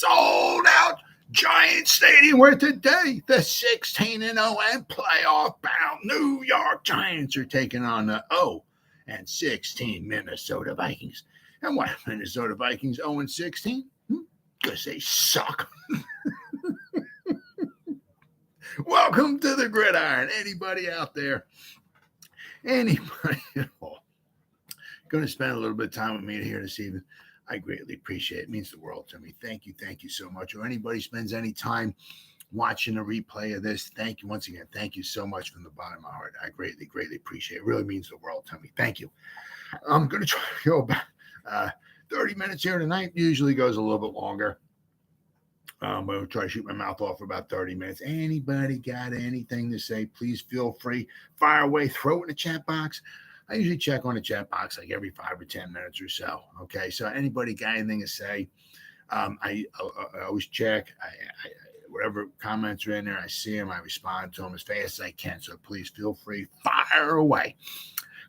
sold out Giant Stadium, where today the 16-0 and playoff bound New York Giants are taking on the 0-16 Minnesota Vikings. And why Minnesota Vikings 0-16? Because they suck. Welcome to the Gridiron. Anybody out there? Anybody at all? Going to spend a little bit of time with me here this evening. I greatly appreciate it. It means the world to me. Thank you so much. Or anybody spends any time watching a replay of this, thank you once again. Thank you so much from the bottom of my heart. I greatly appreciate it. It really means the world to me. Thank you. I'm going to try to go about 30 minutes here tonight. Usually goes a little bit longer. But I'll try to shoot my mouth off for about 30 minutes. Anybody got anything to say, please feel free. Fire away. Throw it in the chat box. I usually check on the chat box like every 5 or 10 minutes or so. Okay, so anybody got anything to say? I always check. I whatever comments are in there, I see them. I respond to them as fast as I can. So please feel free. Fire away.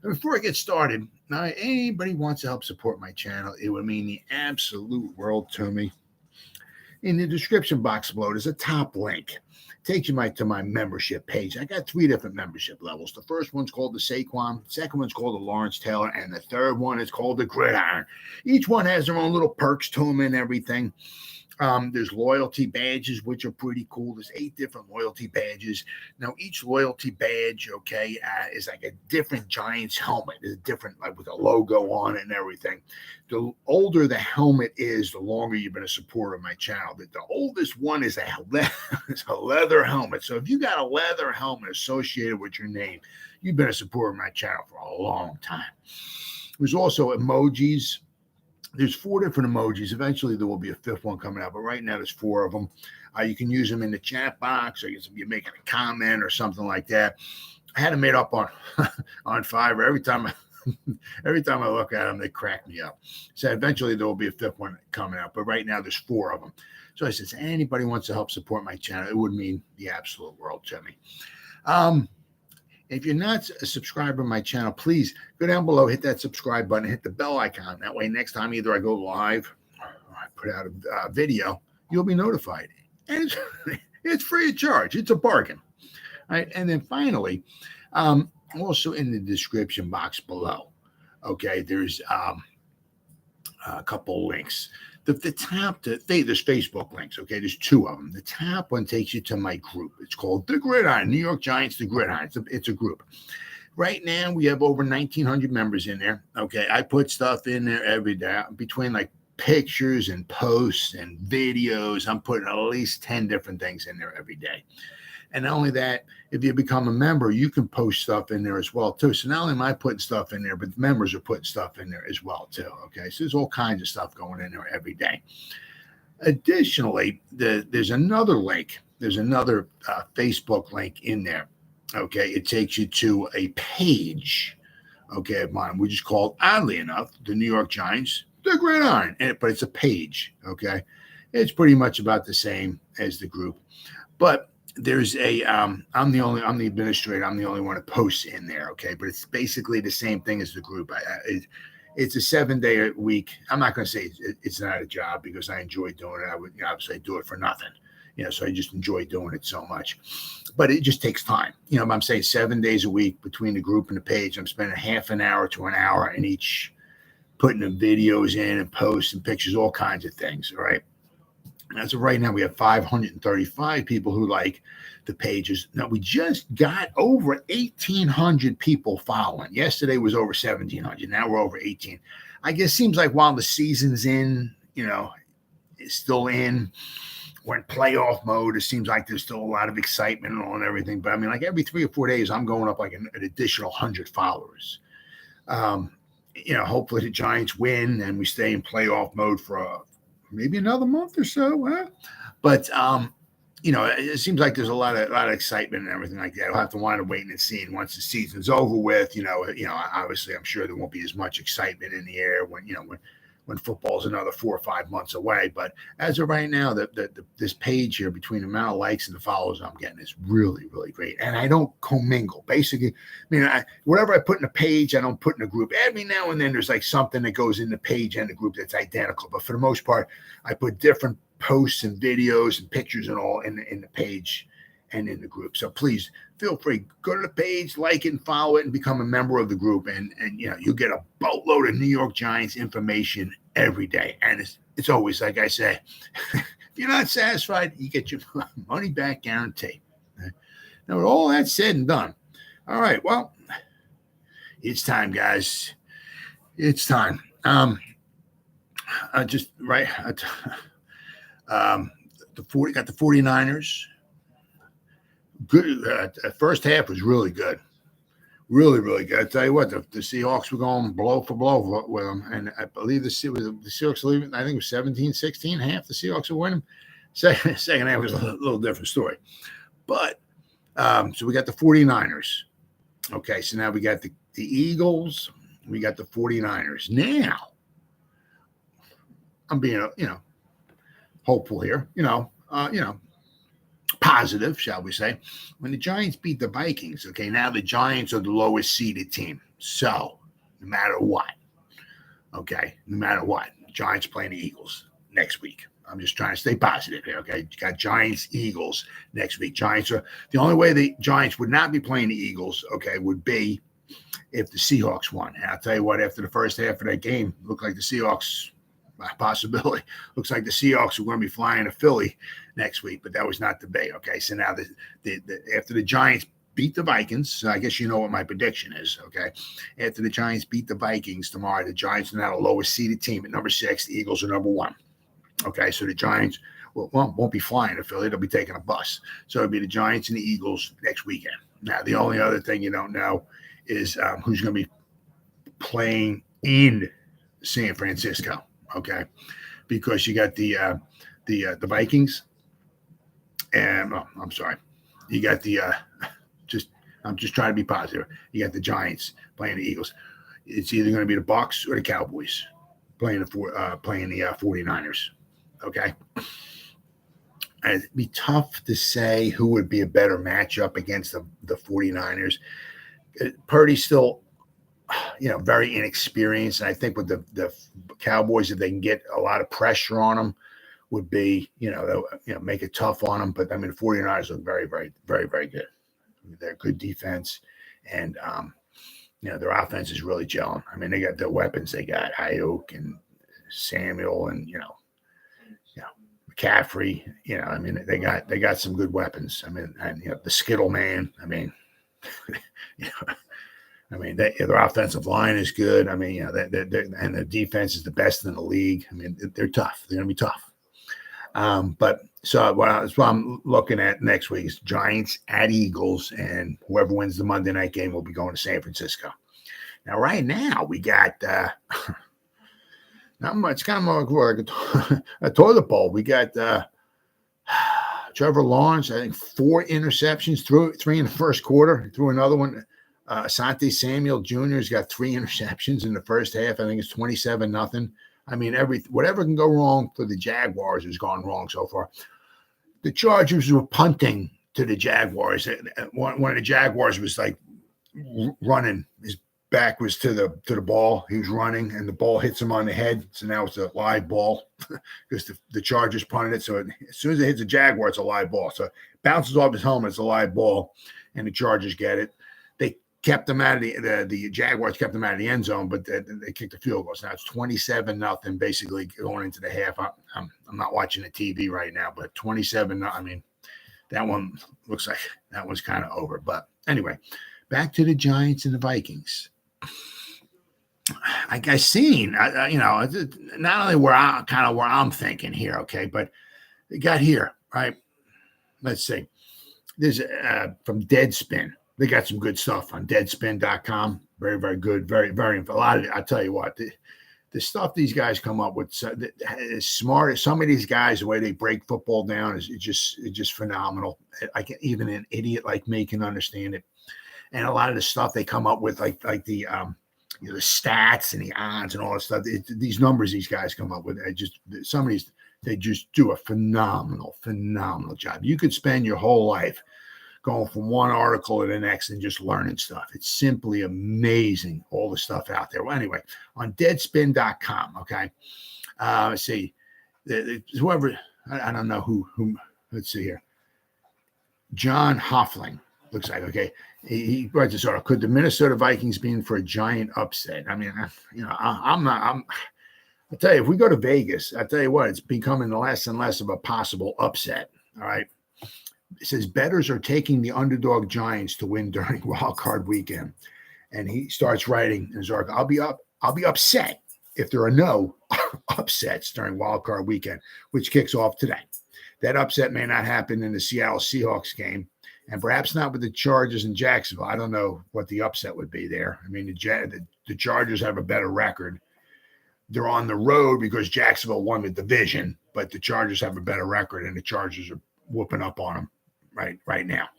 And before I get started, now anybody wants to help support my channel, it would mean the absolute world to me. In the description box below, there's a top link. Takes you to my membership page. I got 3 different membership levels. The first one's called the Saquon, the second one's called the Lawrence Taylor, and the third one is called the Gridiron. Each one has their own little perks to them and everything. There's loyalty badges, which are pretty cool. There's 8 different loyalty badges. Now, each loyalty badge, okay, is like a different Giants helmet. It's different, like with a logo on it and everything. The older the helmet is, the longer you've been a supporter of my channel. The oldest one is a leather helmet. So if you got a leather helmet associated with your name, you've been a supporter of my channel for a long time. There's also emojis. There's 4 different emojis. Eventually, there will be a 5th one coming out, but right now there's 4 of them. You can use them in the chat box, or if you're making a comment or something like that. I had them made up on Fiverr. Every time I look at them, they crack me up. So eventually there will be a 5th one coming out, but right now there's 4 of them. So I said, anybody wants to help support my channel, it would mean the absolute world to me. If you're not a subscriber to my channel, please go down below, hit that subscribe button, hit the bell icon. That way, next time either I go live or I put out a video, you'll be notified. And it's free of charge. It's a bargain. All right. And then finally, also in the description box below, okay, there's a couple links. The top, there's Facebook links, okay? There's 2 of them. The top one takes you to my group. It's called The Gridiron, New York Giants, The Gridiron. It's a group. Right now, we have over 1,900 members in there, okay? I put stuff in there every day, between like pictures and posts and videos. I'm putting at least 10 different things in there every day. And not only that, if you become a member, you can post stuff in there as well, too. So not only am I putting stuff in there, but the members are putting stuff in there as well, too. Okay, so there's all kinds of stuff going in there every day. Additionally, there's another link. There's another Facebook link in there. Okay, it takes you to a page, okay, of mine, which is called, oddly enough, the New York Giants, The Gridiron. But it's a page, okay? It's pretty much about the same as the group. But there's I'm the administrator. I'm the only one that posts in there. Okay. But it's basically the same thing as the group. It's a 7-day a week. I'm not going to say it's not a job because I enjoy doing it. I would obviously do it for nothing. So I just enjoy doing it so much, but it just takes time. I'm saying 7 days a week between the group and the page. I'm spending half an hour to an hour in each, putting the videos in and posts and pictures, all kinds of things. All right. As of right now, we have 535 people who like the pages. Now, we just got over 1,800 people following. Yesterday was over 1,700. Now we're over 18. I guess it seems like while the season's in, it's still in, we're in playoff mode. It seems like there's still a lot of excitement and everything. But I mean, like every 3 or 4 days, I'm going up like an additional 100 followers. Hopefully the Giants win and we stay in playoff mode for maybe another month or so. But it seems like there's a lot of excitement and everything like that. We'll have to wind up waiting and seeing once the season's over with. Obviously, I'm sure there won't be as much excitement in the air when football's another 4 or 5 months away. But as of right now, this page here, between the amount of likes and the followers I'm getting, is really, really great. And I don't commingle. Basically, whatever I put in a page, I don't put in a group. Every now and then there's like something that goes in the page and the group that's identical. But for the most part, I put different posts and videos and pictures and all in the page and in the group. So please feel free, go to the page, like it and follow it and become a member of the group. And you'll get a boatload of New York Giants information every day. And it's always, like I say, if you're not satisfied, you get your money back guarantee. Now, with all that said and done, all right, well, it's time, guys. It's time. Got the 49ers. Good. First half was really good. Really, really good. I tell you what, the Seahawks were going blow for blow with them. And I believe the Seahawks leaving, I think it was 17-16, half the Seahawks were winning. Second half was a little different story. But, so we got the 49ers. Okay, so now we got the Eagles. We got the 49ers. Now, I'm being, hopeful here, positive, shall we say. When the Giants beat the Vikings, okay, now the Giants are the lowest seeded team. So, no matter what, Giants playing the Eagles next week. I'm just trying to stay positive here, okay? You got Giants, Eagles next week. Giants are the only way the Giants would not be playing the Eagles, okay, would be if the Seahawks won. And I'll tell you what, after the first half of that game, looked like the Seahawks, possibility, looks like the Seahawks are going to be flying to Philly next week, but that was not the bay, okay? So now after the Giants beat the Vikings, so I guess you know what my prediction is, okay? After the Giants beat the Vikings tomorrow, the Giants are now the lowest seeded team at number 6. The Eagles are number 1. Okay, so the Giants won't be flying to Philly. They'll be taking a bus. So it'll be the Giants and the Eagles next weekend. Now, the only other thing you don't know is who's going to be playing in San Francisco, okay? Because you got the Vikings and, I'm sorry. You got I'm just trying to be positive. You got the Giants playing the Eagles. It's either going to be the Bucs or the Cowboys playing the 49ers. Okay. And it'd be tough to say who would be a better matchup against the 49ers. Purdy's still, very inexperienced. And I think with the Cowboys, if they can get a lot of pressure on them, would be, they'll, make it tough on them. But I mean, the 49ers look very, very, very, very good. They're good defense. And, their offense is really gelling. I mean, they got the weapons. They got Ayuk and Samuel and, McCaffrey, they got some good weapons. I mean, and the Skittle man. I mean, their offensive line is good. I mean, and their defense is the best in the league. I mean, they're tough. They're going to be tough. But so that's what I'm looking at next week is Giants at Eagles, and whoever wins the Monday night game will be going to San Francisco. Now, right now we got. Not much, kind of like a toilet bowl. We got Trevor Lawrence, I think 4 interceptions, threw 3 in the first quarter, threw another one. Asante Samuel Jr. has got 3 interceptions in the first half. I think it's 27-0. I mean, whatever can go wrong for the Jaguars has gone wrong so far. The Chargers were punting to the Jaguars. One of the Jaguars was like running. His back was to the ball. He was running, and the ball hits him on the head. So now it's a live ball because the Chargers punted it. So as soon as it hits the Jaguar, it's a live ball. So it bounces off his helmet. It's a live ball, and the Chargers get it. They kept them out of the Jaguars kept them out of the end zone, but they kicked the field goal. So now it's 27-0, basically going into the half. I'm not watching the TV right now, but 27. I mean, that one looks like that one's kind of over. But anyway, back to the Giants and the Vikings. Like I seen, not only where I'm thinking here, okay, but they got here, right? Let's see. There's from Deadspin. They got some good stuff on deadspin.com. Very, very good. Very, very, a lot of it. I tell you what, the stuff these guys come up with is smart. Some of these guys, the way they break football down is just phenomenal. Even an idiot like me can understand it. And a lot of the stuff they come up with, like the the stats and the odds and all that stuff. These numbers these guys come up with, some of these, they just do a phenomenal job. You could spend your whole life going from one article to the next and just learning stuff. It's simply amazing, all the stuff out there. Well, anyway, on deadspin.com, okay. Let's see. Whoever, I don't know who. Let's see here. John Hoffling looks like, okay. He writes this article. Could the Minnesota Vikings be in for a giant upset? I mean, I'll tell you, if we go to Vegas, I tell you what, it's becoming less and less of a possible upset. All right. It says bettors are taking the underdog Giants to win during wild card weekend. And he starts writing in his article, I'll be upset if there are no upsets during wild card weekend, which kicks off today. That upset may not happen in the Seattle Seahawks game, and perhaps not with the Chargers in Jacksonville. I don't know what the upset would be there. I mean, the Chargers have a better record. They're on the road because Jacksonville won the division, but the Chargers have a better record, and the Chargers are whooping up on them right now.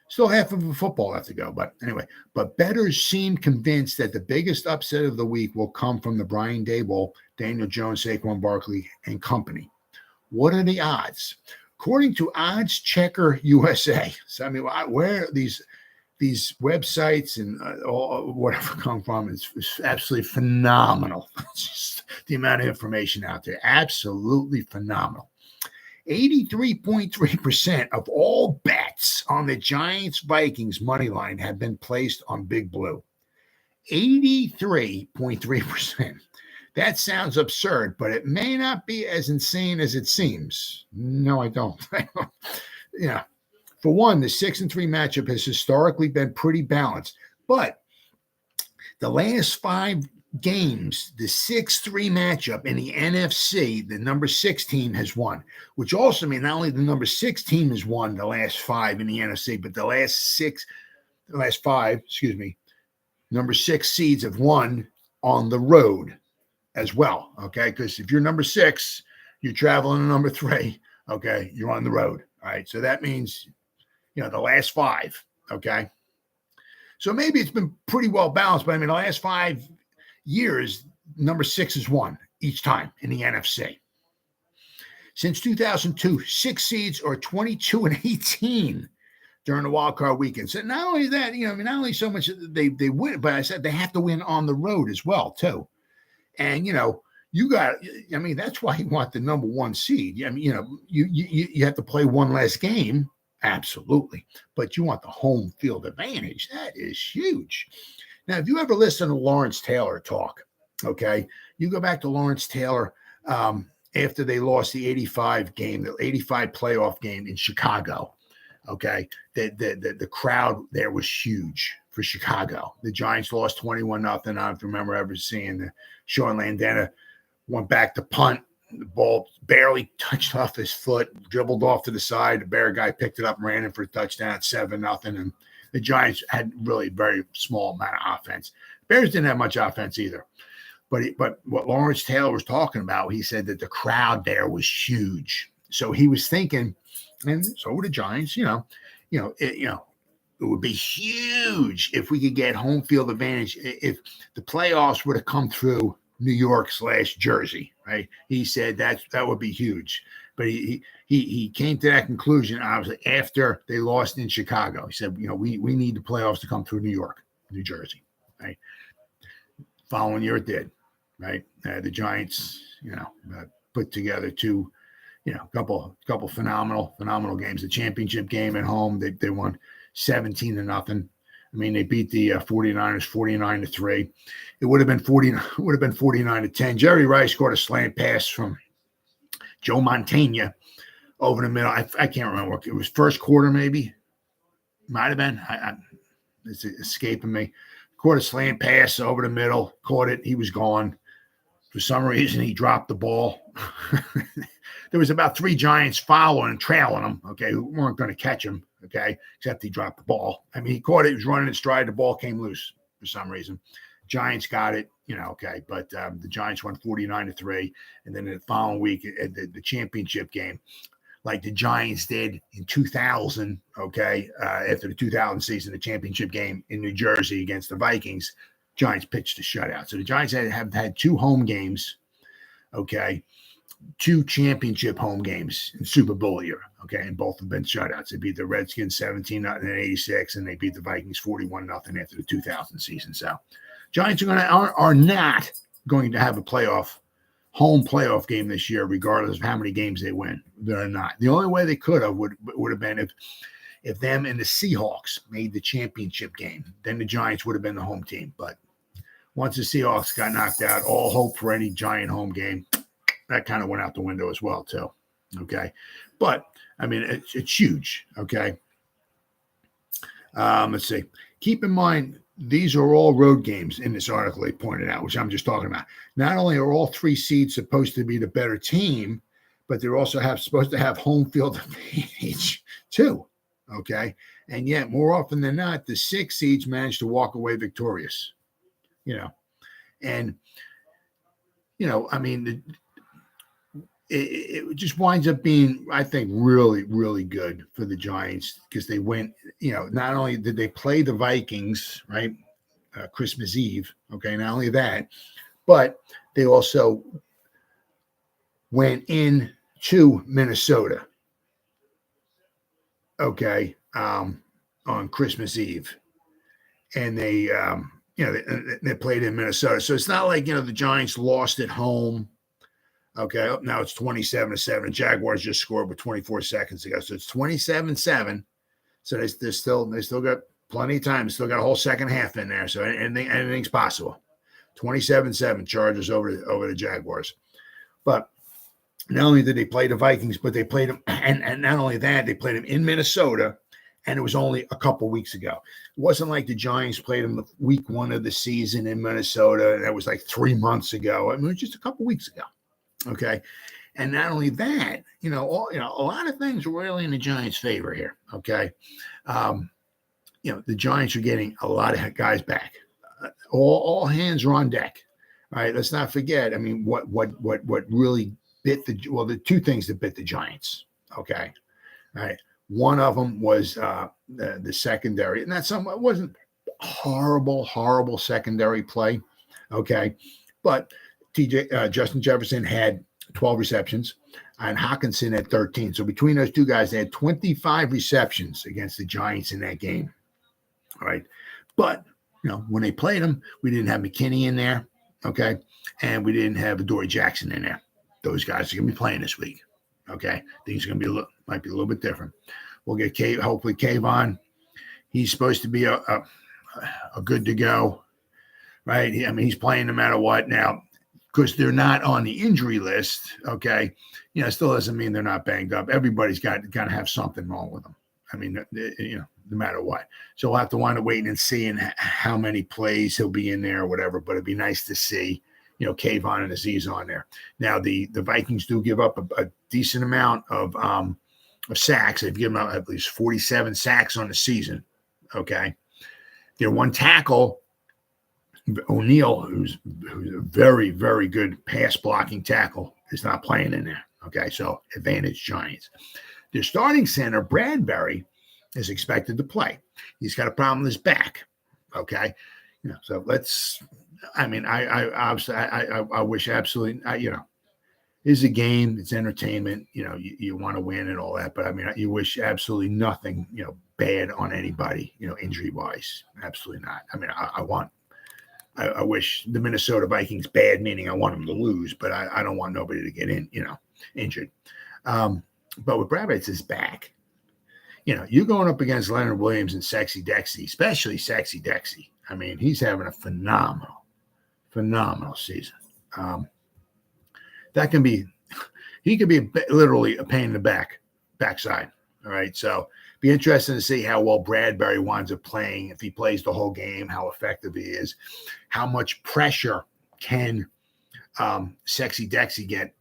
Still half of a football left to go, but anyway. But bettors seem convinced that the biggest upset of the week will come from the Brian Daboll, Daniel Jones, Saquon Barkley, and company. What are the odds? According to Odds Checker USA, so I mean, where these websites and whatever come from is absolutely phenomenal. Just the amount of information out there, absolutely phenomenal. 83.3% of all bets on the Giants-Vikings money line have been placed on Big Blue. 83.3%. That sounds absurd, but it may not be as insane as it seems. No, I don't. Yeah. For one, the 6-3 matchup has historically been pretty balanced, but the last 5 games, the 6-3 matchup in the NFC, the number 6 team has won, which also means not only the number 6 team has won the last 5 in the NFC, but the last 5, number 6 seeds have won on the road as well. Okay. Because if you're number 6, you're traveling to number 3. Okay. You're on the road. All right. So that means, the last 5. Okay. So maybe it's been pretty well balanced, but I mean, the last 5 years, number 6 has won each time in the NFC. Since 2002, 6 seeds are 22-18 during the wild card weekend. So not only that, not only so much they win, but I said they have to win on the road as well, too. And, that's why you want the number 1 seed. I mean, you have to play one less game. Absolutely. But you want the home field advantage. That is huge. Now, if you ever listen to Lawrence Taylor talk, okay, you go back to Lawrence Taylor after they lost the 85 playoff game in Chicago, okay, the crowd there was huge for Chicago. The Giants lost 21-0. I don't remember ever seeing Sean Landana went back to punt. The ball barely touched off his foot, dribbled off to the side. The Bear guy picked it up and ran in for a touchdown at 7-0. And the Giants had really very small amount of offense. Bears didn't have much offense either. But what Lawrence Taylor was talking about, he said that the crowd there was huge. So he was thinking, and so were the Giants, it would be huge if we could get home field advantage. If the playoffs would have come through New York/Jersey, right? He said that would be huge. But he came to that conclusion, obviously, after they lost in Chicago. He said, we need the playoffs to come through New York, New Jersey, right? Following year it did, right? The Giants, put together 2, couple phenomenal games. The championship game at home, they won 17-0. I mean, they beat the 49ers 49-3. It would have been 49-10. Jerry Rice caught a slant pass from Joe Montana over the middle. I can't remember what it was. First quarter, maybe. Might have been. It's escaping me. Caught a slant pass over the middle. Caught it. He was gone. For some reason, he dropped the ball. There was about 3 Giants following and trailing him, okay, who weren't going to catch him, okay, except he dropped the ball. I mean, he caught it. He was running in stride. The ball came loose for some reason. Giants got it, okay, but the Giants won 49-3. And then the following week at the championship game, like the Giants did in 2000, okay, after the 2000 season, the championship game in New Jersey against the Vikings, Giants pitched a shutout. So the Giants have had 2 home games, okay, 2 championship home games in Super Bowl year, okay, and both have been shutouts. They beat the Redskins 17-0 in 86, and they beat the Vikings 41-0 after the 2000 season. So Giants are not going to have a playoff home playoff game this year, regardless of how many games they win. They're not. The only way they could have would have been if them and the Seahawks made the championship game. Then the Giants would have been the home team. But once the Seahawks got knocked out, all hope for any Giant home game, that kind of went out the window as well, too. Okay. But, I mean, it's huge. Okay. Let's see. Keep in mind, these are all road games in this article they pointed out, which I'm just talking about. Not only are all 3 seeds supposed to be the better team, but they're also supposed to have home field advantage too. Okay. And yet, more often than not, the 6 seeds manage to walk away victorious. And, I mean, it just winds up being, I think, really, really good for the Giants because they went, not only did they play the Vikings, right, Christmas Eve, okay, not only that, but they also went into Minnesota, okay, on Christmas Eve. And they, they played in Minnesota. So it's not like, the Giants lost at home. Okay, now it's 27-7. Jaguars just scored with 24 seconds ago, so it's 27-7. So they still got plenty of time. They still got a whole second half in there. So anything's possible. 27-7 Chargers over the Jaguars. But not only did they play the Vikings, but they played them, and not only that, they played them in Minnesota, and it was only a couple weeks ago. It wasn't like the Giants played them week 1 of the season in Minnesota. That was like 3 months ago. I mean, it was just a couple weeks ago. Okay. And not only that, a lot of things are really in the Giants' favor here. Okay. The Giants are getting a lot of guys back. All hands are on deck. All right. Let's not forget. I mean, what really bit the 2 things that bit the Giants. Okay. All right. One of them was the secondary, and it wasn't horrible secondary play. Okay. But Justin Jefferson had 12 receptions and Hawkinson had 13. So between those 2 guys, they had 25 receptions against the Giants in that game. All right. But, when they played them, we didn't have McKinney in there. Okay. And we didn't have Adoree Jackson in there. Those guys are going to be playing this week. Okay. Things are going to might be a little bit different. We'll get hopefully Kayvon. He's supposed to be a good to go. Right. I mean, he's playing no matter what. Now, because they're not on the injury list, okay, it still doesn't mean they're not banged up. Everybody's got to have something wrong with them. I mean, no matter what. So we'll have to wind up waiting and seeing how many plays he'll be in there or whatever. But it'd be nice to see, Kayvon and Azeez on there. Now, the Vikings do give up a decent amount of sacks. They've given up at least 47 sacks on the season, okay. Their one tackle, O'Neal, who's a very, very good pass blocking tackle, is not playing in there. Okay, so advantage Giants. Their starting center, Bradbury, is expected to play. He's got a problem with his back. Okay, so let's. I mean, I wish absolutely. It's a game. It's entertainment. You want to win and all that, but I mean, you wish absolutely nothing. Bad on anybody. Injury wise, absolutely not. I mean, I wish the Minnesota Vikings bad, meaning I want them to lose, but I don't want nobody to get injured. But with Bradbury, it's his back. You're going up against Leonard Williams and Sexy Dexy, especially Sexy Dexy. I mean, he's having a phenomenal season. He could be literally a pain in the backside. All right. So be interesting to see how well Bradbury winds up playing. If he plays the whole game, how effective he is, how much pressure can Sexy Dexy get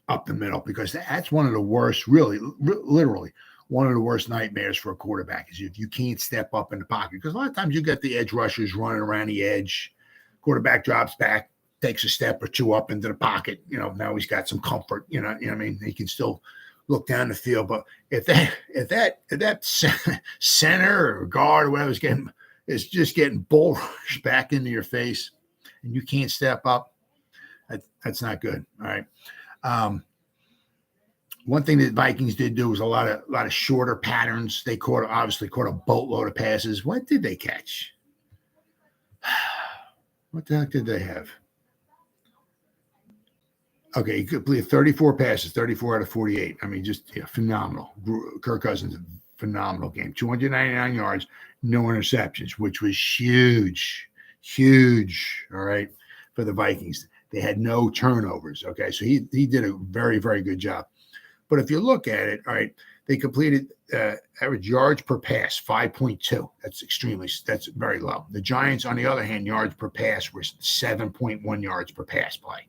up the middle, because that's one of the worst, literally one of the worst nightmares for a quarterback is if you can't step up in the pocket, because a lot of times you get the edge rushers running around the edge, quarterback drops back, takes a step or 2 up into the pocket. Now he's got some comfort, you know what I mean? He can still look down the field, but if that center or guard or whatever is just getting bull rushed back into your face and you can't step up, that's not good. All right. One thing that Vikings did do was a lot of shorter patterns. They obviously caught a boatload of passes. What did they catch? What the heck did they have? Okay, he completed 34 passes, 34 out of 48. I mean, just phenomenal. Kirk Cousins, phenomenal game. 299 yards, no interceptions, which was huge. All right, for the Vikings. They had no turnovers. Okay, so he did a very, very good job. But if you look at it, all right, they completed average yards per pass, 5.2. That's very low. The Giants, on the other hand, yards per pass were 7.1 yards per pass play.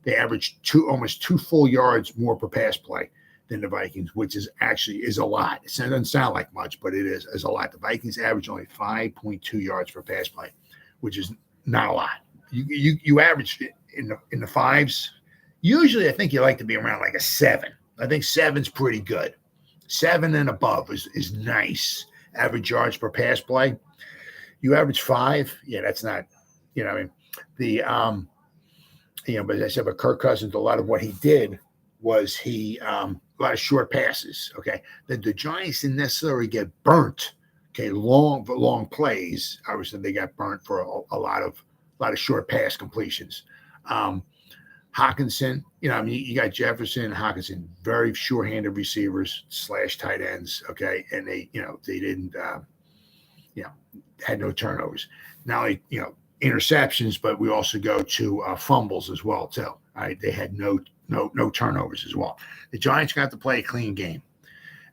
They averaged almost 2 full yards more per pass play than the Vikings, which is a lot. It doesn't sound like much, but it is a lot. The Vikings average only 5.2 yards per pass play, which is not a lot. You average in the fives. Usually, I think you like to be around like a 7. I think 7's pretty good. 7 and above is nice. Average yards per pass play. You average 5. Yeah, that's not. I mean, but as I said, but Kirk Cousins, a lot of what he did was a lot of short passes. Okay, the Giants didn't necessarily get burnt. Okay, long plays. Obviously, they got burnt for a lot of short pass completions. Hockenson, you got Jefferson, Hockenson, very sure-handed receivers / tight ends. Okay, and they didn't, had no turnovers. Now, interceptions, but we also go to fumbles as well too. All right, they had no turnovers as well. The Giants got to play a clean game,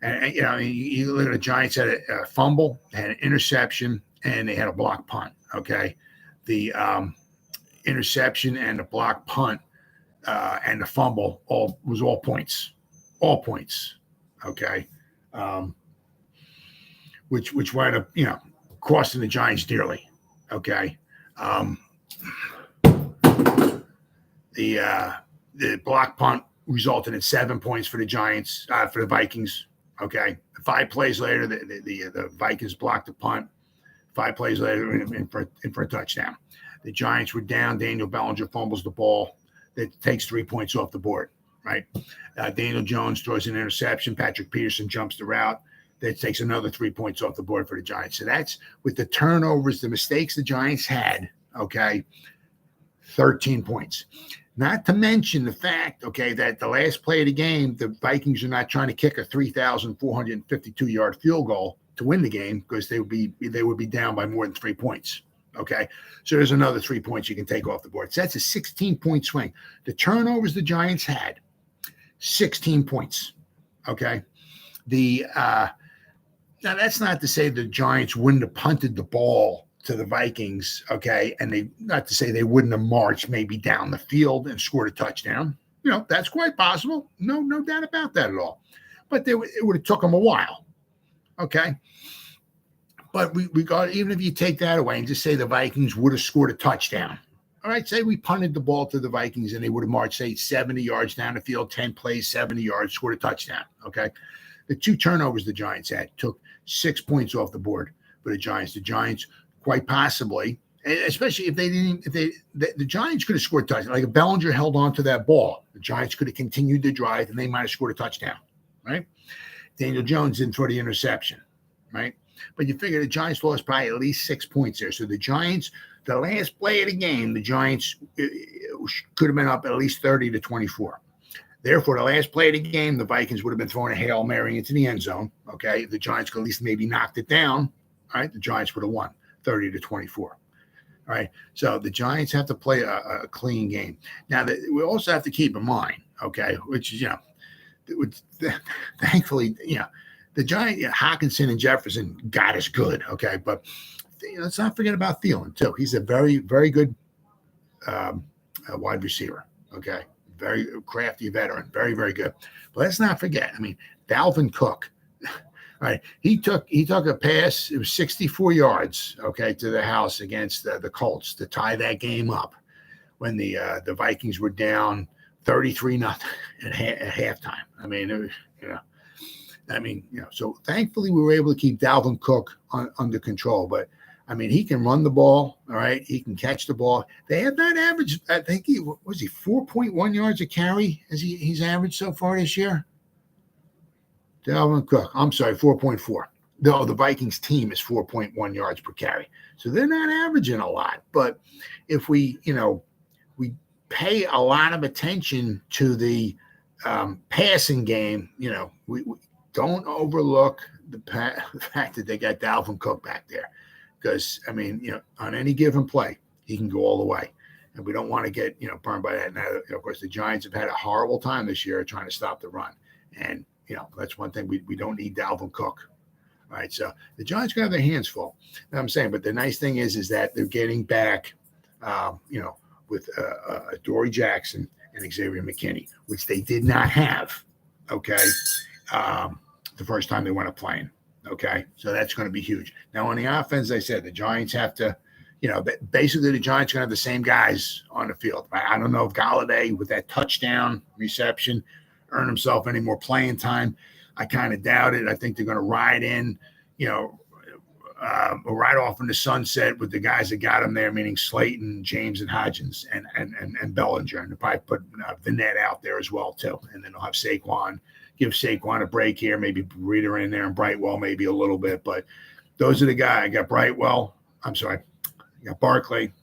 and you look at the Giants had a fumble, had an interception, and they had a block punt. Okay, the interception and the block punt and the fumble was all points. Okay, which wound up costing the Giants dearly. Okay. The block punt resulted in 7 points for the Giants, for the Vikings. Okay, 5 plays later, the Vikings blocked the punt. 5 plays later, in for a touchdown. The Giants were down. Daniel Bellinger fumbles the ball. That takes 3 points off the board. Right. Daniel Jones throws an interception. Patrick Peterson jumps the route. That takes another 3 points off the board for the Giants. So that's with the turnovers, the mistakes the Giants had, okay, 13 points. Not to mention the fact, okay, that the last play of the game, the Vikings are not trying to kick a 3,452-yard field goal to win the game because they would be down by more than 3 points. Okay, so there's another 3 points you can take off the board. So that's a 16-point swing. The turnovers the Giants had, 16 points. Okay, now, that's not to say the Giants wouldn't have punted the ball to the Vikings, okay, and not to say they wouldn't have marched maybe down the field and scored a touchdown. That's quite possible. No doubt about that at all. But it would have took them a while, okay? But we got, even if you take that away and just say the Vikings would have scored a touchdown, all right, say we punted the ball to the Vikings and they would have marched, say, 70 yards down the field, 10 plays, 70 yards, scored a touchdown, okay? The 2 turnovers the Giants had took 6 points off the board for the Giants. The Giants quite possibly, especially if the Giants could have scored a touchdown. Like if Bellinger held on to that ball, the Giants could have continued the drive and they might have scored a touchdown, right? Daniel Jones didn't throw the interception, right? But you figure the Giants lost by at least 6 points there. So the Giants, the last play of the game, the Giants could have been up at least 30-24. Therefore, the last play of the game, the Vikings would have been throwing a Hail Mary into the end zone. Okay, if the Giants could at least maybe knocked it down, all right, the Giants would have won 30-24. All right, so the Giants have to play a clean game. Now, we also have to keep in mind, okay, which is, thankfully, the Giants, Hockenson and Jefferson got us good, okay, but let's not forget about Thielen, too. He's a very, very good wide receiver, okay. Very crafty veteran, very, very good. But let's not forget, Dalvin Cook, all right, he took a pass, it was 64 yards, okay, to the house against the Colts to tie that game up when the Vikings were down 33-0 at halftime. So thankfully we were able to keep Dalvin Cook under control, but he can run the ball, all right? He can catch the ball. They have not averaged, I think 4.1 yards a carry as he's averaged so far this year? Dalvin Cook, I'm sorry, 4.4. No, the Vikings team is 4.1 yards per carry. So they're not averaging a lot. But if we pay a lot of attention to the passing game. We don't overlook the fact that they got Dalvin Cook back there, because on any given play he can go all the way, and we don't want to get burned by that. Now, of course, the Giants have had a horrible time this year trying to stop the run, and that's one thing we don't need Dalvin Cook. All right, so the Giants gonna have their hands full. I'm saying, but the nice thing is that they're getting back, with Adoree Jackson and Xavier McKinney, which they did not have. Okay, the first time they went up playing. Okay, so that's going to be huge. Now on the offense, I said the Giants have to, basically the Giants are going to have the same guys on the field. I don't know if Golladay with that touchdown reception earned himself any more playing time. I kind of doubt it. I think they're going to ride in, right off in the sunset with the guys that got him there, meaning Slayton, James, and Hodgins, and Bellinger, and they'll probably put Vinette out there as well too. And then they'll have Saquon. Give Saquon a break here, maybe Breeder in there and Brightwell maybe a little bit, but those are the guys. I got Brightwell. I'm sorry, you got Barkley,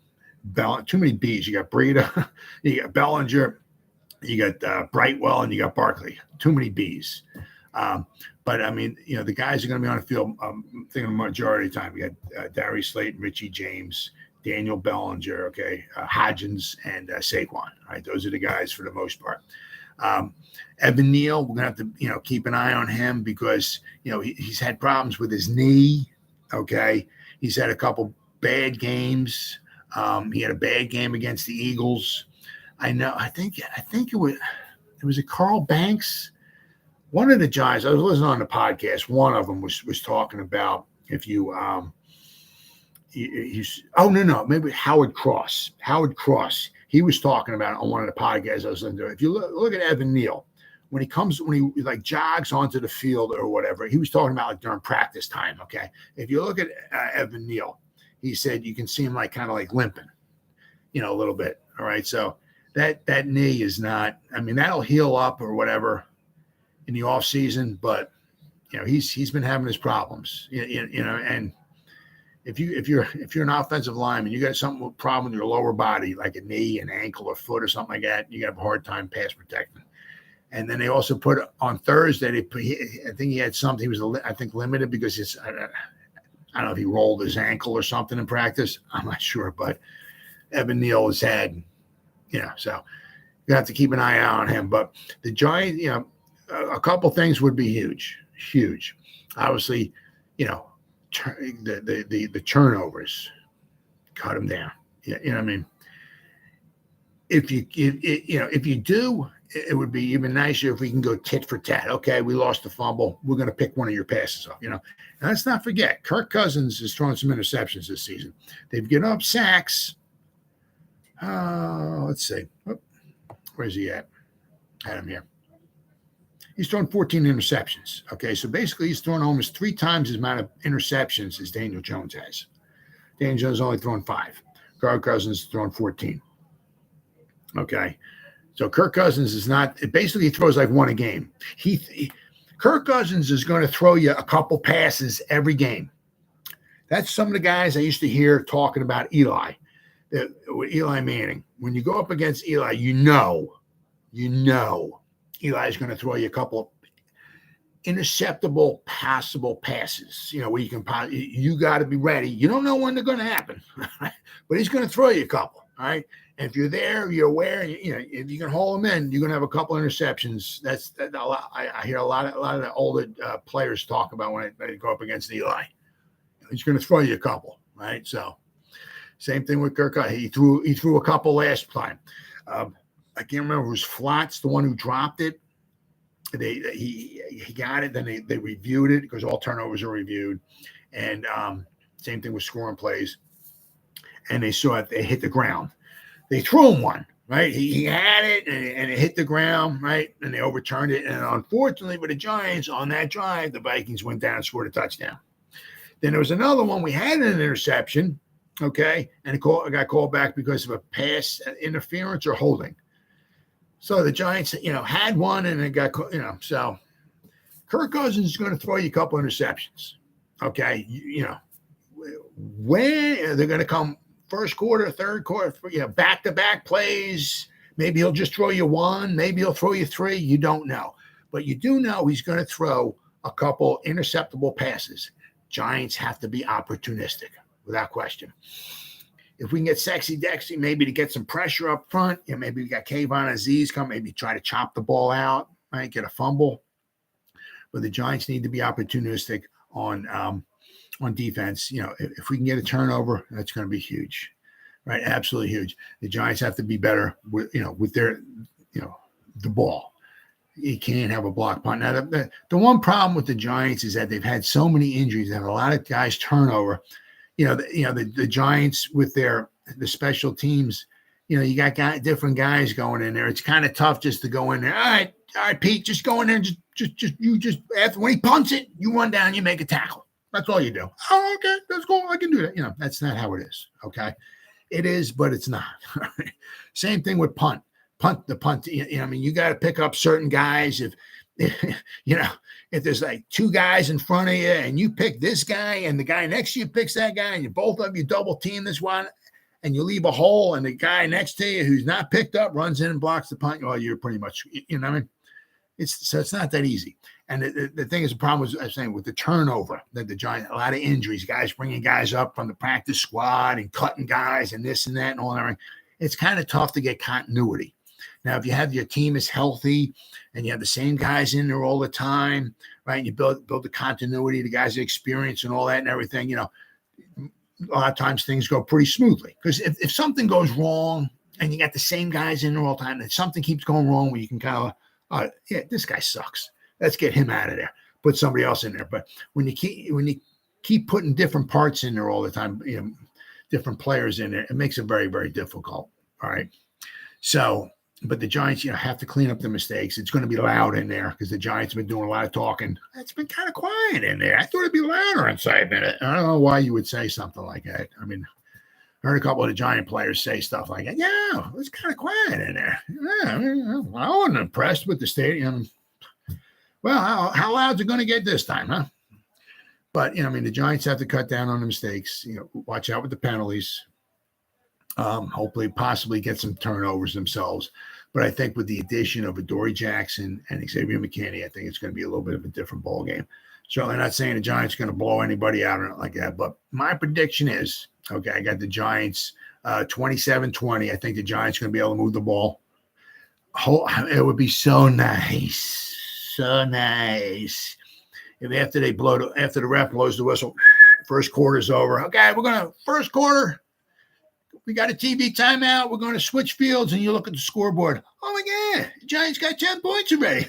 too many B's. You got Breeder, you got Bellinger, you got Brightwell, and you got Barkley. Too many B's. But the guys are going to be on the field. I'm thinking the majority of the time. We got Darius Slayton, Richie James, Daniel Bellinger, Hodgins, and Saquon. All right, those are the guys for the most part. Evan Neal, we're gonna have to keep an eye on him because he's had problems with his knee. Okay, he's had a couple bad games. He had a bad game against the Eagles. I think it was a Carl Banks, one of the Giants. I was listening on the podcast. One of them was talking about if you maybe Howard Cross. He was talking about it on one of the podcasts I was listening to. If you look at Evan Neal, when he like jogs onto the field or whatever, he was talking about like during practice time. Okay, if you look at Evan Neal, he said you can see him like kind of like limping, a little bit. All right, so that knee is not. That'll heal up or whatever in the off season, but he's been having his problems. And if you're an offensive lineman, you got some problem with your lower body, like a knee, an ankle, or foot, or something like that, you have a hard time pass protecting. And then they also put on Thursday. I think he had something. He was limited because I don't know if he rolled his ankle or something in practice. I'm not sure, but Evan Neal has had, so you have to keep an eye out on him. But the Giants, a couple things would be huge. Obviously, the turnovers, cut them down. If you do, it would be even nicer if we can go tit for tat. Okay, we lost the fumble. We're going to pick one of your passes off. And let's not forget, Kirk Cousins has thrown some interceptions this season. They've given up sacks. Let's see. Where's he at? Had him here. He's thrown 14 interceptions. Okay, so basically he's thrown almost 3 times as amount of interceptions as Daniel Jones has. Daniel Jones only thrown 5. Kirk Cousins has thrown 14. Okay, so Kirk Cousins is not. It basically throws like one a game. Kirk Cousins is going to throw you a couple passes every game. That's some of the guys I used to hear talking about Eli, with Eli Manning. When you go up against Eli, Eli's going to throw you a couple interceptable, passable passes, where you got to be ready. You don't know when they're going to happen, but he's going to throw you a couple. All right. And if you're there, you're aware, if you can hold them in, you're going to have a couple interceptions. That's a lot. I hear a lot of the older players talk about when they go up against Eli. He's going to throw you a couple. Right. So same thing with Kirk. He threw a couple last time. I can't remember if it was Flotz, the one who dropped it. He got it. Then they reviewed it because all turnovers are reviewed. And same thing with scoring plays. And they saw it. They hit the ground. They threw him one, right? He had it and it hit the ground, right? And they overturned it. And unfortunately for the Giants on that drive, the Vikings went down and scored a touchdown. Then there was another one. We had an interception, okay? And it got called back because of a pass interference or holding. So the Giants, had one and it got, so Kirk Cousins is going to throw you a couple interceptions. Okay. When they're going to come first quarter, third quarter, back-to-back plays, Maybe he'll just throw you one. Maybe he'll throw you three. You don't know. But you do know he's going to throw a couple interceptable passes. Giants have to be opportunistic, without question. If we can get Sexy Dexy, maybe to get some pressure up front, maybe we got Kayvon Azeez come, maybe try to chop the ball out, right? Get a fumble. But the Giants need to be opportunistic on defense. If we can get a turnover, that's going to be huge, right? Absolutely huge. The Giants have to be better with their, the ball. You can't have a block punt. Now, the one problem with the Giants is that they've had so many injuries. They have a lot of guys turnover. The Giants with the special teams, you got different guys going in there. It's kind of tough just to go in there. All right, Pete, just go in there. And after when he punts it, you run down, you make a tackle. That's all you do. Oh, okay, that's cool. I can do that. That's not how it is. Okay, it is, but it's not. Same thing with punt. The punt. You got to pick up certain guys. If there's like two guys in front of you and you pick this guy and the guy next to you picks that guy and you both of you double team this one and you leave a hole and the guy next to you who's not picked up runs in and blocks the punt, well, you're pretty much, what I mean? It's not that easy. And the thing is, the problem was, I was saying, with the turnover, that the Giants, a lot of injuries, guys bringing guys up from the practice squad and cutting guys and this and that and all that. It's kind of tough to get continuity. Now, if you have your team is healthy and you have the same guys in there all the time, right? And you build the continuity, the guys' experience and all that and everything, a lot of times things go pretty smoothly. Because if something goes wrong and you got the same guys in there all the time and something keeps going wrong where you can kind of, this guy sucks. Let's get him out of there. Put somebody else in there. But when you keep putting different parts in there all the time, different players in there, it makes it very, very difficult. All right. So, but the Giants, have to clean up the mistakes. It's going to be loud in there because the Giants have been doing a lot of talking. It's been kind of quiet in there. I thought it'd be louder inside a minute. I don't know why you would say something like that. I mean, I heard a couple of the Giant players say stuff like that. Yeah, it's kind of quiet in there. Yeah, I wasn't impressed with the stadium. Well, how loud's it going to get this time, huh? But, the Giants have to cut down on the mistakes. Watch out with the penalties. Hopefully, possibly get some turnovers themselves. But I think with the addition of Adoree Jackson and Xavier McKinney, I think it's going to be a little bit of a different ball game. Certainly not saying the Giants are going to blow anybody out or anything like that. But my prediction is, okay, I got the Giants 27-20. I think the Giants are going to be able to move the ball. It would be so nice. So nice. If after the ref blows the whistle, first quarter's over. Okay, first quarter. We got a TV timeout. We're going to switch fields, and you look at the scoreboard. Oh my God, the Giants got 10 points already.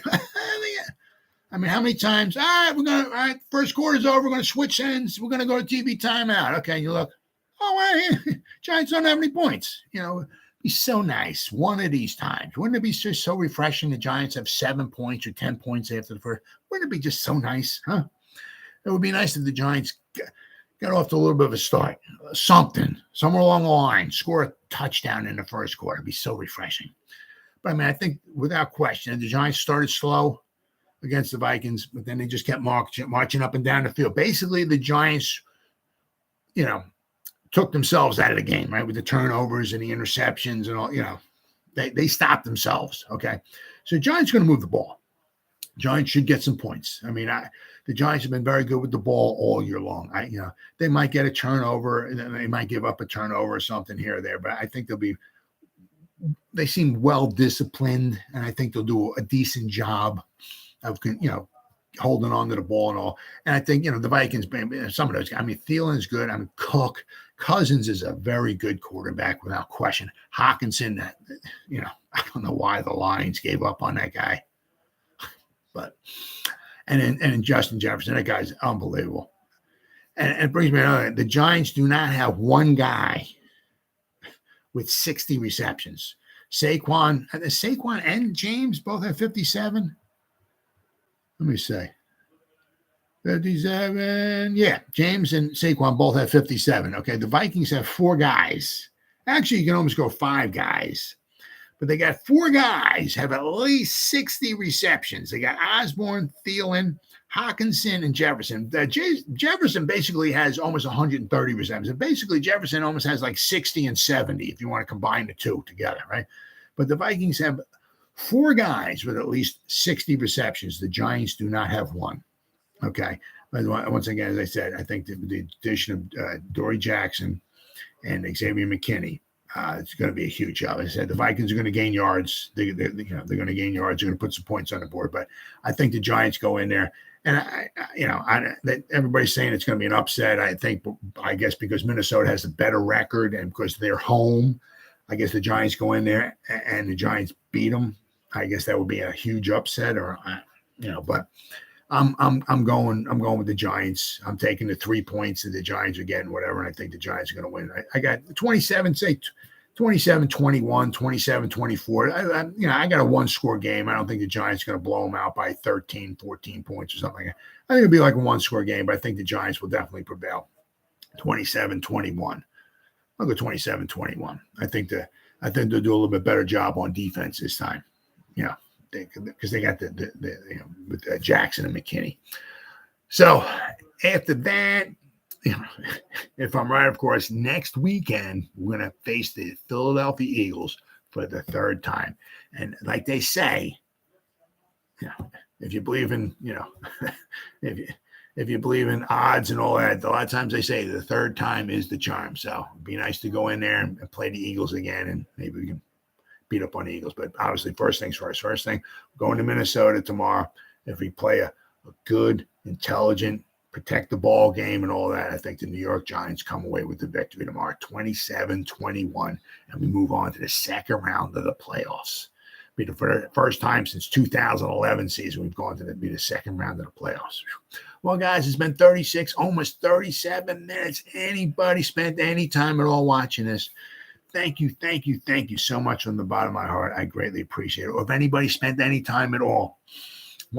I mean, how many times? All right, first quarter's over. We're going to switch ends. We're going to go to TV timeout. Okay, and you look. Oh, wow, Giants don't have any points. It'd be so nice one of these times. Wouldn't it be just so refreshing? The Giants have 7 points or 10 points after the first. Wouldn't it be just so nice, huh? It would be nice if the Giants got off to a little bit of a start. Something, somewhere along the line, score a touchdown in the first quarter. It'd be so refreshing. But, I mean, I think without question, the Giants started slow against the Vikings, but then they just kept marching up and down the field. Basically, the Giants, took themselves out of the game, right, with the turnovers and the interceptions and all, they stopped themselves, okay? So the Giants are going to move the ball. Giants should get some points. I mean, the Giants have been very good with the ball all year long. They might get a turnover, and they might give up a turnover or something here or there, but I think they seem well disciplined, and I think they'll do a decent job of, holding on to the ball and all. And I think, the Vikings, some of those guys, I mean, Thielen's good. I mean, Cousins is a very good quarterback without question. Hawkinson, I don't know why the Lions gave up on that guy. But, and then Justin Jefferson, that guy's unbelievable. And it brings me another, the Giants do not have one guy with 60 receptions. Saquon and James both have 57. Let me say 57. Yeah, James and Saquon both have 57. Okay, the Vikings have 4 guys. Actually, you can almost go 5 guys. But they got 4 guys have at least 60 receptions. They got Osborne, Thielen, Hawkinson, and Jefferson. Jefferson basically has almost 130 receptions. And basically, Jefferson almost has like 60 and 70 if you want to combine the two together, right? But the Vikings have 4 guys with at least 60 receptions. The Giants do not have one. Okay. But once again, as I said, I think the addition of Adoree Jackson and Xavier McKinney, it's going to be a huge job. As I said, the Vikings are going to gain yards. They're going to gain yards. They're going to put some points on the board. But I think the Giants go in there. And everybody's saying it's going to be an upset. I guess because Minnesota has a better record and because they're home, I guess the Giants go in there and the Giants beat them. I guess that would be a huge upset, but I'm going with the Giants. I'm taking the 3 points that the Giants are getting, whatever, and I think the Giants are going to win. I got 27, say 27-21, 27-24. I got a 1-score game. I don't think the Giants are going to blow them out by 13, 14 points or something like that. I think it'll be like a 1-score game, but I think the Giants will definitely prevail. 27-21. I'll go 27-21. I think they'll do a little bit better job on defense this time. Because they got with Jackson and McKinney. So after that, if I'm right, of course, next weekend we're going to face the Philadelphia Eagles for the 3rd time. And like they say, if you believe in, if you believe in odds and all that, a lot of times they say the 3rd time is the charm. So it'd be nice to go in there and play the Eagles again, and maybe we can beat up on the Eagles. But obviously, first things first. First thing, going to Minnesota tomorrow. If we play a good, intelligent, protect the ball game and all that, I think the New York Giants come away with the victory tomorrow, 27-21, and we move on to the 2nd round of the playoffs. Be the first time since 2011 season we've gone to the 2nd round of the playoffs. Well, guys, it's been 36, almost 37 minutes. Anybody spent any time at all watching this? Thank you so much from the bottom of my heart. I greatly appreciate it. Or if anybody spent any time at all,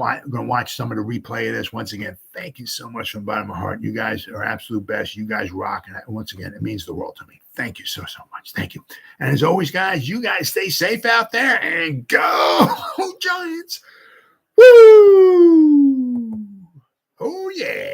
I'm going to watch some of the replay of this. Once again, thank you so much from the bottom of my heart. You guys are absolute best. You guys rock. And once again, it means the world to me. Thank you so much. Thank you. And as always, guys, you guys stay safe out there and go Giants. Woo! Oh, yeah.